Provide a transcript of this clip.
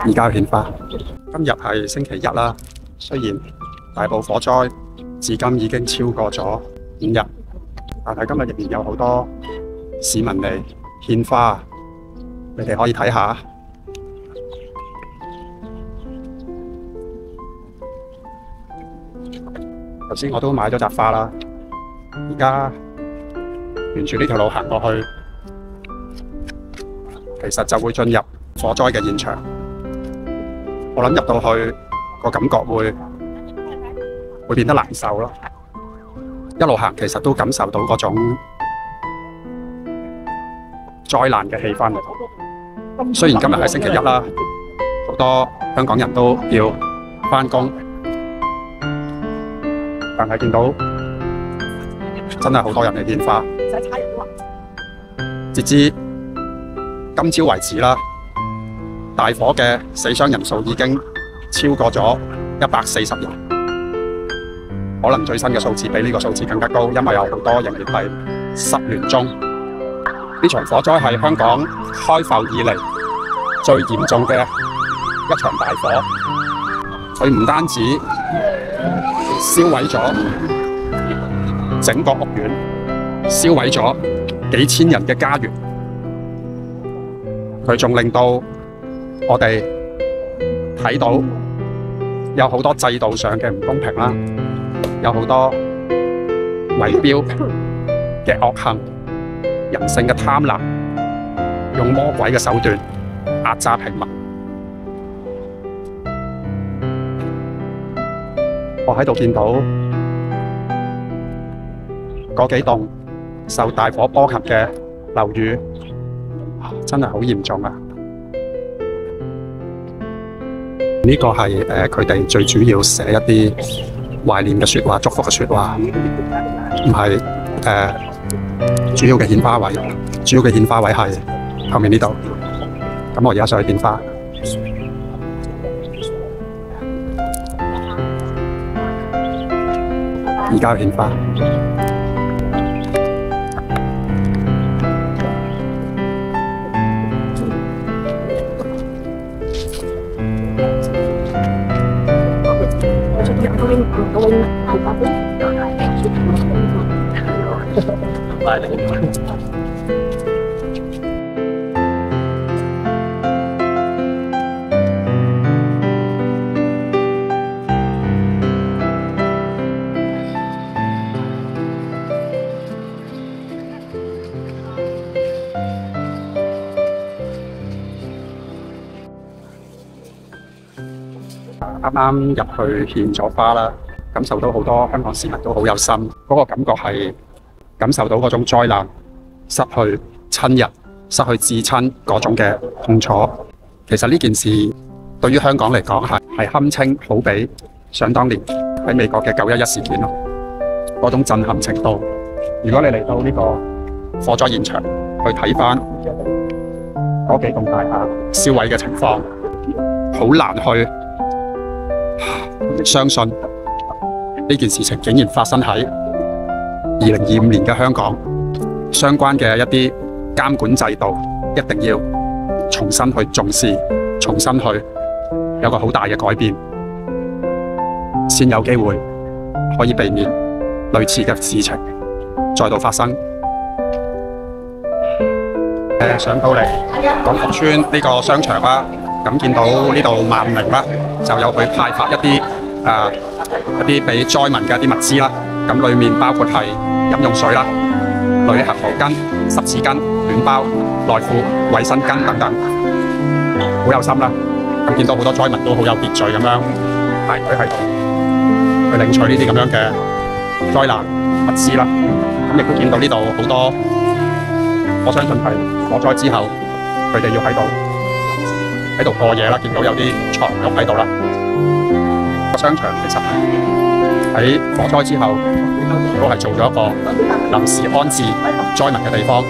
而家獻花。今日係星期一啦，雖然大埔火災至今已經超過咗5日，但係今日仍然有好多市民嚟獻花，你哋可以睇下。頭先我都買咗紮花啦，而家沿住呢條路行過去，其實就會進入火災嘅現場。我諗入到去個感覺會變得難受咯。一路行其實都感受到嗰種災難嘅氣氛。雖然今日係星期一啦，好多香港人都要返工，但係見到真係好多人嚟獻花。截至今朝為止啦，大火嘅死傷人數已經超過咗140人，可能最新嘅數字比呢個數字更加高，因為有好多仍然係失聯中。呢場火災係香港開埠以嚟最嚴重嘅一場大火，佢唔單止燒毀咗整個屋苑，燒毀咗幾千人嘅家園，佢仲令到我哋睇到有好多制度上嘅唔公平啦，有好多圍標嘅惡行，人性嘅貪婪，用魔鬼嘅手段壓榨平民。我喺度見到嗰幾棟受大火波及嘅樓宇，真係好嚴重啊！呢個係佢哋最主要寫一啲懷念嘅説話、祝福嘅説話，唔係主要嘅獻花位。主要嘅獻花位係後面呢度。咁我而家上去獻花。而家獻花。啱啱入去獻咗花啦，感受到好多香港市民都好有心，嗰個感覺係感受到嗰種災難、失去親人、失去至親嗰種嘅痛楚。其實呢件事對於香港嚟講係堪稱好比想當年喺美國嘅911事件咯，嗰種震撼程度。如果你嚟到呢個火災現場去睇翻嗰幾棟大廈燒毀嘅情況，好難去相信呢件事情竟然發生喺2025年嘅香港。相關嘅一啲監管制度一定要重新去重視，重新去有個好大嘅改變，先有機會可以避免類似嘅事情再度發生。上到嚟廣福邨呢個商場啦，咁見到呢度萬寧啦，就有去派發一啲俾災民嘅一啲物資啦。咁裡面包括係飲用水啦、旅行毛巾、濕紙巾、暖包、內褲、衛生巾等等，好有心啦。咁見到好多災民都好有秩序咁樣排隊喺度去領取呢啲咁樣嘅災難物資啦。咁亦都見到呢度好多，我相信係火災之後佢哋要喺度過夜啦。見到有啲床褥喺度啦。個商場其實喺火災之後都係做咗一個臨時安置災民嘅地方。